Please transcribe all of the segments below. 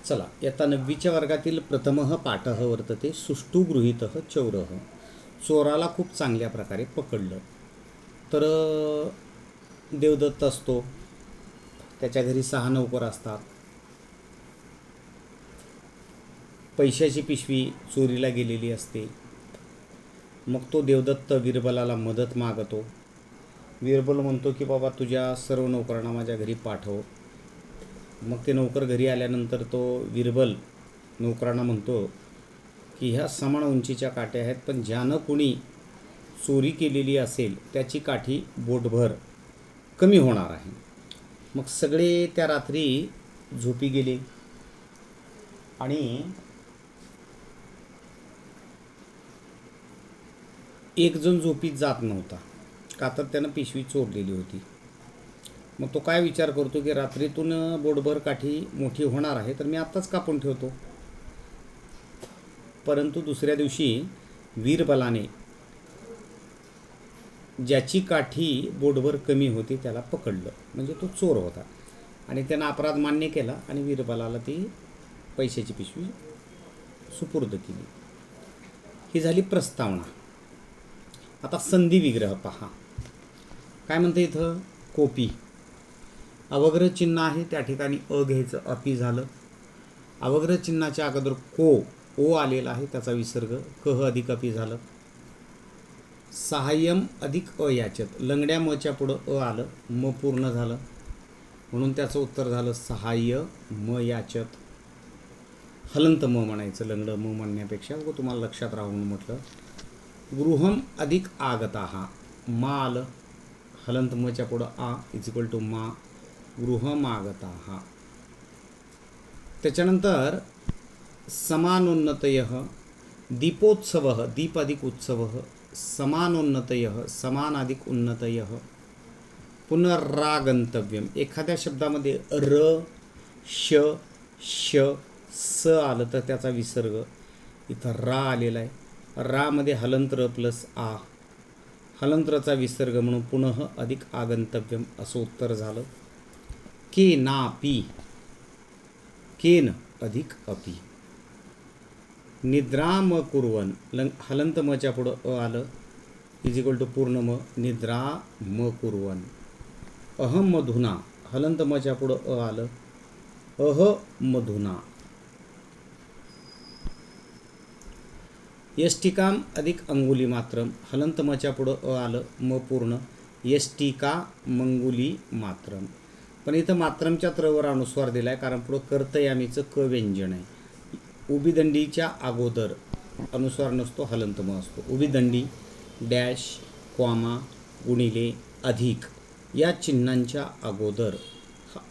चला, इयत्ता 9वीच्या वर्गातील प्रथमः पाठः वर्तते सुष्ठु गृहीतः चौरः. चोराला खूप चांगल्या प्रकारे पकडलं. तर देवदत्त असतो, त्याच्या घरी 6 नौकर असतात. पैशाची पिशवी चोरीला गेलेली असते. मग तो देवदत्त बिरबलाला मदत मागतो. बिरबल म्हणतो की बाबा तुझ्या सर्व नौकरांना माझ्या घरी पाठव. मग ते नौकर घरी आल्यानंतर तो बिरबल नौकरांना म्हणतो की ह्या समान उंचीच्या काठ्या आहेत, पण ज्यानं कुणी चोरी केलेली असेल त्याची काठी बोटभर कमी होणार आहे. मग सगळे त्या रात्री झोपी गेले आणि एक जण झोपीत जात नव्हता, का तर त्यानं पिशवी चोरलेली होती. मग तो काय विचार करतो की रात्रीतून बोटभर काठी मोठी होणार आहे, तर मी आत्ताच कापून ठेवतो. परंतु दुसऱ्या दिवशी वीरबलाने ज्याची काठी बोटभर कमी होती त्याला पकडलं, म्हणजे तो चोर होता आणि त्यानं अपराध मान्य केला आणि वीरबलाला ती पैशाची पिशवी सुपूर्द केली. ही झाली प्रस्तावना. आता संधी विग्रह पहा. काय म्हणते इथं? कोपी अवग्रह चिन्ह आहे, त्या ठिकाणी अ घ्यायचं, अपी झालं. अवग्रह चिन्हाच्या अगोदर को ओ आलेला आहे, त्याचा विसर्ग कह अधिक अपी झालं. सहाय्यम अधिक अयाचत, लंगड्या मच्या पुढं अ आलं, म पूर्ण झालं, म्हणून त्याचं उत्तर झालं सहाय्य म याचत. हलंत म म्हणायचं, लंगडं म म्हणण्यापेक्षा, व तुम्हाला लक्षात राहून म्हटलं. गृहम अधिक आगताहा, मा आलं, हलंत मच्या पुढं आ इक्वल टू मा, गृहमागताहा. त्याच्यानंतर समानोन्नतयः दीपोत्सवः, दीप अधिक उत्सवः, समानोन्नतयः समान अधिक उन्नतयः, पुनरागंतव्यम. एखाद्या शब्दामध्ये र श श स आलं तर त्याचा विसर्ग, इथं रा आलेला आहे. रामध्ये हलंत्र प्लस आ, हलंत्रचा विसर्ग म्हणून पुनः अधिक आगंतव्यम असं उत्तर झालं. के ना पी, केन अधिक अपी. निद्रा म कुर्वन, हलंत मच्या पुढं अ आलं, इज इक्वल टू पूर्ण म, निद्रा म कुर्वन. अहम मधुना, हलंत मच्या पुढं अ आलं, अह मधुना. यष्टिकाम अधिक अंगुली मात्रम, हलंत मच्या पुढं अ आलं, म पूर्ण, यष्टिका मंगुली मात्रम. पण इथं मात्रमच्या त्रवर अनुस्वार दिला आहे, कारण पुढं कर्तयामीचं क व्यंजन आहे. उभीदंडीच्या अगोदर अनुस्वार नसतो, हलंत म असतो. उभीदंडी डॅश क्वामा गुणिले अधिक या चिन्हांच्या अगोदर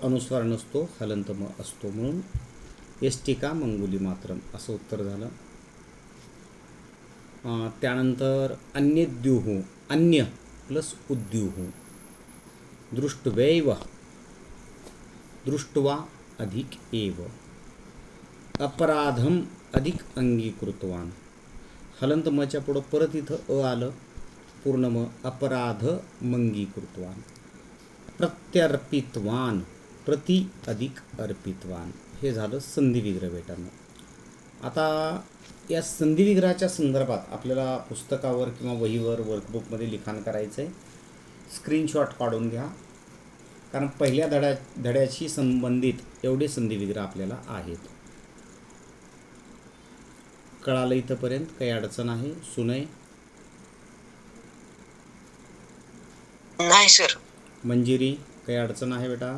अनुस्वार नसतो, हलंत म असतो, म्हणून यष्टिका मंगुली मात्रम असं उत्तर झालं. त्यानंतर अन्यद्युः, अन्य प्लस उद्युः, दृष्टवैव, दृष्ट्वा अधिक एव. अपराधम अधिक अंगीकृतवान, हलंत मच्या पुढं परत इथं अ आलं, पूर्ण म, अपराध मंगीकृतवान. प्रत्यर्पितवान, प्रति अधिक अर्पितवान. हे झालं संधी विग्रह बेटांनो. आता या संधी विग्रहाच्या संदर्भात आपल्याला पुस्तकावर किंवा वहीवर वर्कबुकमध्ये लिखाण करायचं आहे. स्क्रीनशॉट काढून घ्या, कारण पहिल्या धड्याशी संबंधित एवढे संधी विग्रह आपल्याला आहेत. कळालं इथंपर्यंत? काही अडचण आहे? सुनय नाही सर. मंजिरी, काही अडचण आहे बेटा?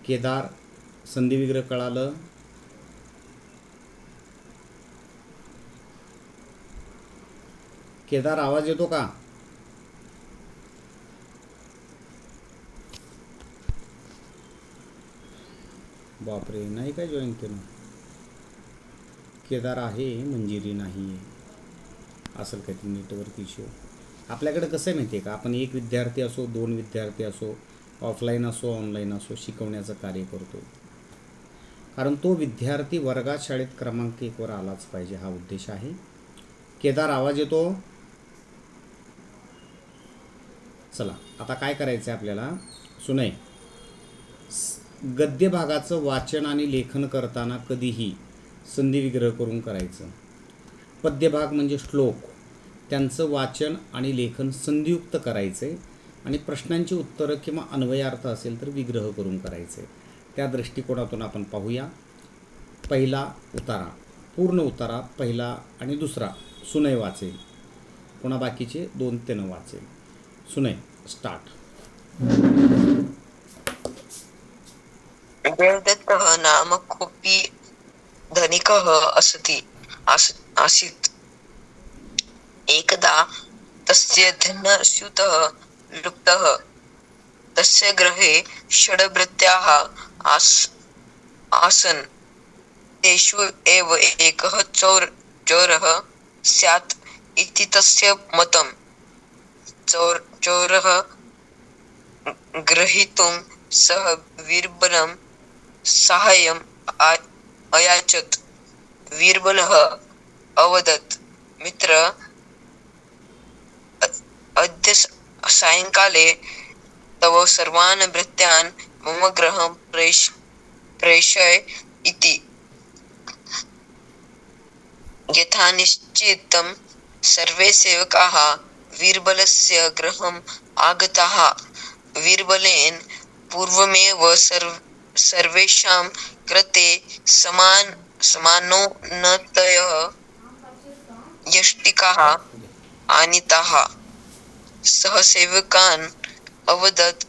केदार, संधी विग्रह कळालं? केदार, आवाज येतो का? बापरे, नाही काय जॉईन केलं? केदार आहे, मंजिरी नाही आहे, असेल काहीतरी नेटवर्क इश्यू. आपल्याकडे कसं आहे माहिती आहे का, आपण एक विद्यार्थी असो, 2 विद्यार्थी असो, ऑफलाईन असो ऑनलाईन असो, शिकवण्याचं कार्य करतो. कारण तो विद्यार्थी वर्गात शाळेत क्रमांक 1 वर आलाच पाहिजे, हा उद्देश आहे. केदार, आवाज येतो? चला, आता काय करायचं आहे आपल्याला? सुनय, गद्य भागाचं वाचन आणि लेखन करताना कधीही संधिविग्रह करून करायचं. पद्यभाग म्हणजे श्लोक, त्यांचं वाचन आणि लेखन संधियुक्त करायचे आणि प्रश्नांची उत्तरं किंवा अन्वयार्थ असेल तर विग्रह करून करायचे. त्या दृष्टिकोनातून आपण पाहूया. पहिला उतारा, पूर्ण उतारा पहिला आणि दुसरा सुनय वाचेल, पुन्हा बाकीचे 2-3 वाचेल. सुनय स्टार्ट. देवदत्तः नाम कोऽपि धनिकः आसीत्. एकदा तस्य धनस्यूतः लुप्तः. तस्य गृहे षड्भृत्याः आसन्. तेषु एव एकः चोरः स्यात् इति तस्य मतम्. चोरः ग्रहीतुं सः बीरबलं साहाय्यम् अयाचत्. बीरबलः अवदत्, मित्र, अद्य सायंकाले तव सर्वान् भृत्यान् मम गृहं प्रेषय इति. यथा निश्चितं सर्वे सेवकाः बीरबलस्य गृहम् आगताः. बीरबलेन पूर्वमेव सर्वेषां कृते समानोन्नतयः यष्टिकाः आनीताः. सः सेवकान् अवदत्,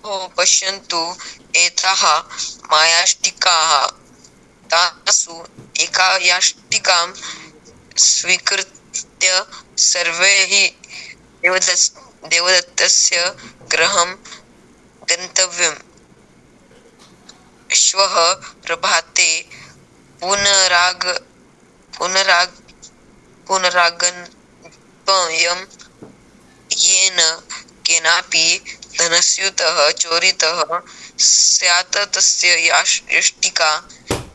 भो पश्यन्तु, एताः मायाष्टिकाः. तासु एका याष्टिकां स्वीकृत्य सर्वैः देवदत्तस्य गृहं गन्तव्यम्. श्वः प्रभाते पुनरागन्तव्यम्. येन केनापि धनस्यूतः चोरितः स्यात् तस्य यष्टिका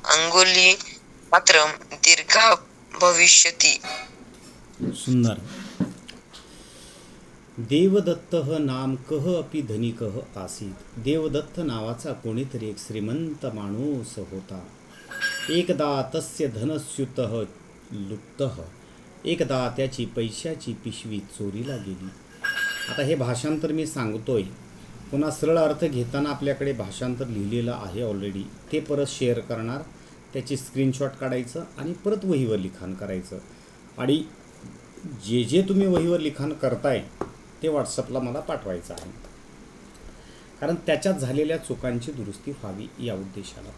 अङ्गुलीमात्रं दीर्घा भविष्यति. सुंदर. देवदत्तः नाम कः अपि धनिकः आसीत्. देवदत्त नावाचा कोणीतरी एक श्रीमंत माणूस होता. एकदा तस्य धनस्यूतः लुप्तः. एकदा त्याची पैशाची पिशवी चोरीला गेली. आता हे भाषांतर मी सांगतोय, पुन्हा सरळ अर्थ घेताना आपल्याकडे भाषांतर लिहिलेलं आहे ऑलरेडी, ते परत शेअर करणार. त्याची स्क्रीनशॉट काढायचं आणि परत वहीवर लिखाण करायचं. आणि जे जे तुम्ही वहीवर लिखाण करताय ते व्हॉट्सअपला मला पाठवायचं आहे, कारण त्याच्यात झालेल्या चुकांची दुरुस्ती व्हावी या उद्देशाला.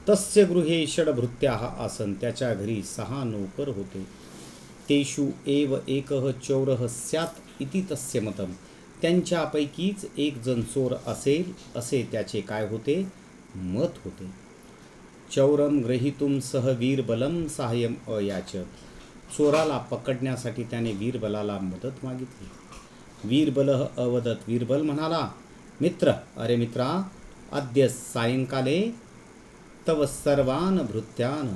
तस्य गृहे षड्भृत्याः आसन्. त्याच्या घरी 6 नोकर होते. तेषु एव एकः चोरः स्यात् इति तस्य मतम्. त्यांच्यापैकीच एक जण चोर असेल असे त्याचे काय होते, मत होते. चौरम ग्रहीतुं सह वीरबलं साहाय्यम अयाचत. चोराला पकडण्यासाठी त्याने वीरबलाला मदत मागितली. वीरबलः अवदत्. वीरबल म्हणाला, मित्र, अरे मित्रा, अद्य सायंकाले तव सर्वान भृत्यान,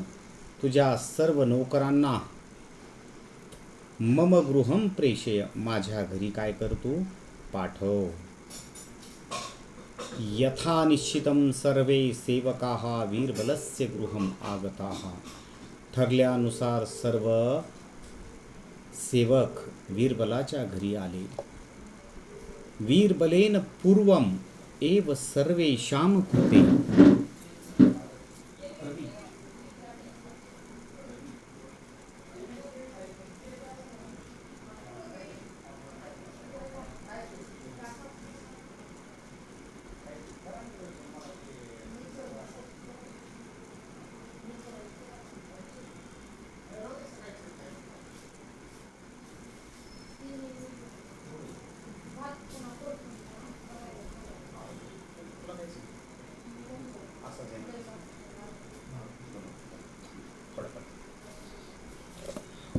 तुझ्या सर्व नोकरांना मम गृहं प्रेषय, माझ्या घरी काय करतो, पाठव. यथा निश्चितं सर्वे सेवकाः वीरबलस्य गृहम् आगताः. ठरल्यानुसार सर्व सेवक वीरबलाच्या घरी आले. वीरबलेन पूर्वम एव सर्वेषां कृते.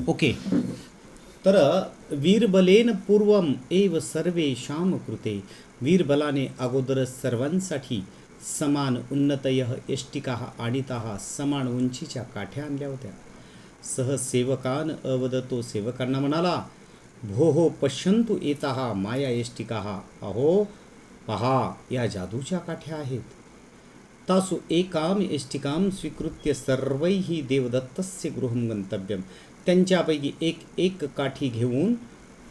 ओके. तर वीरबलेन पूर्वम एव सर्वेषां कृते. वीरबलाने अगोदरच सर्वांसाठी समान उन्नतयः यष्टिकाः आनीताः. समान उंचीच्या काठ्या आणल्या होत्या. सह सेवकान अवदतो. सेवकांना म्हणाला, भोः पश्यन्तु एताः माया यष्टिकाः. अहो, पहा या जादूच्या काठ्या आहेत. तासु एकाम एष्टिकाम स्वीकृत्य सर्वैः देवदत्तस्य गृहं गंतव्यम. त्यांच्यापैकी एक एक काठी घेऊन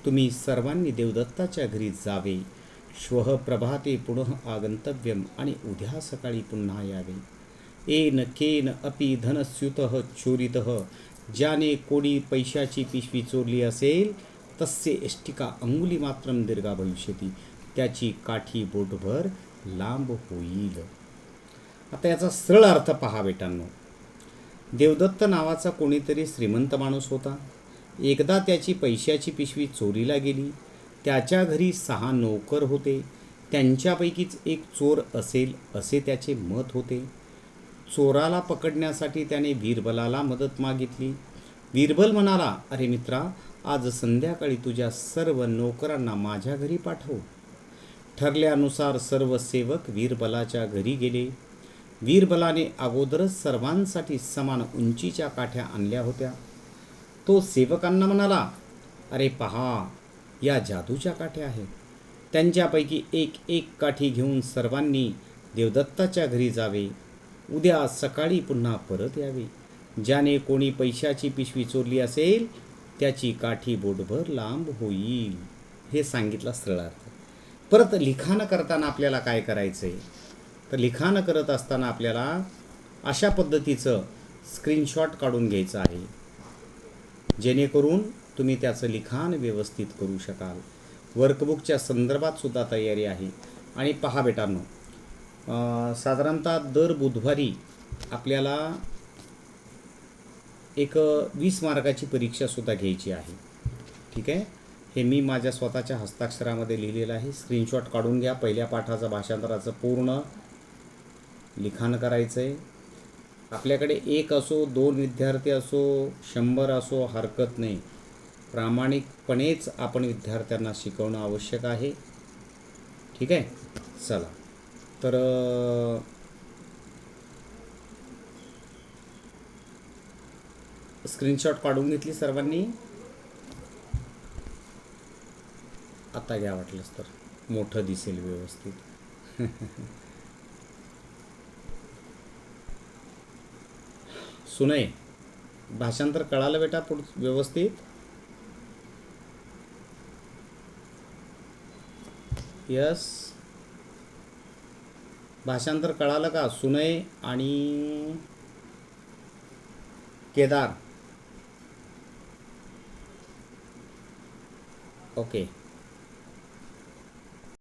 तुम्ही सर्वांनी देवदत्ताच्या घरी जावे. श्वः प्रभाते पुनः आगंतव्यम. आणि उद्या सकाळी पुन्हा यावे. येन केन अपि धनस्युतः चोरितः. ज्याने कोणी पैशाची पिशवी चोरली असेल तस्य एष्टिका अंगुलीमात्रम दीर्घा भविष्यती. त्याची काठी बोटभर लांब होईल. आता याचा सरळ अर्थ पहा बेटांनो. देवदत्त नावाचा कोणीतरी श्रीमंत माणूस होता. एकदा त्याची पैशाची पिशवी चोरीला गेली. त्याच्या घरी 6 नोकर होते. त्यांच्यापैकीच एक चोर असेल असे त्याचे मत होते. चोराला पकडण्यासाठी त्याने बिरबलाला मदत मागितली. बिरबल म्हणाला, अरे मित्रा, आज संध्याकाळी तुझ्या सर्व नोकरांना माझ्या घरी पाठव. ठरल्यानुसार सर्व सेवक बिरबलाच्या घरी गेले. बिरबलाने अगोदरच सर्वांसाठी समान उंचीच्या काठ्या आणल्या होत्या. तो सेवकांना म्हणाला, अरे पहा या जादूच्या काठ्या आहेत. त्यांच्यापैकी एक एक काठी घेऊन सर्वांनी देवदत्ताच्या घरी जावे. उद्या सकाळी पुन्हा परत यावे. ज्याने कोणी पैशाची पिशवी चोरली असेल त्याची काठी बोटभर लांब होईल. हे सांगितलं सरळ अर्थ. परत लिखाण करताना आपल्याला काय करायचं आहे, तर लिखाण करत असताना आपल्याला अशा पद्धतीचं स्क्रीनशॉट काढून घ्यायचं आहे, जेणेकरून तुम्ही त्याचं लिखाण व्यवस्थित करू शकाल. वर्कबुकच्या संदर्भात सुद्धा तयारी आहे. आणि पहा बेटांनो, साधारणतः दर बुधवारी आपल्याला एक 20 मार्काची परीक्षासुद्धा घ्यायची आहे. ठीक आहे. हे मी माझ्या स्वतःच्या हस्ताक्षरामध्ये लिहिलेलं आहे. स्क्रीनशॉट काढून घ्या. पहिल्या पाठाचं भाषांतराचं पूर्ण लिखाण करायचं आहे. आपल्याकडे 1 असो, 2 विद्यार्थी असो, 100 असो, हरकत नाही. प्रामाणिकपणेच आपण विद्यार्थ्यांना शिकवणं आवश्यक आहे. ठीक आहे. चला तर स्क्रीनशॉट काढून घेतली सर्वांनी. आता घ्या, वाटलंच तर मोठं दिसेल व्यवस्थित. सुनय, भाषांतर कळालं बेटा व्यवस्थित? यस, भाषांतर कळालं का? सुनय आणि केदार. ओके.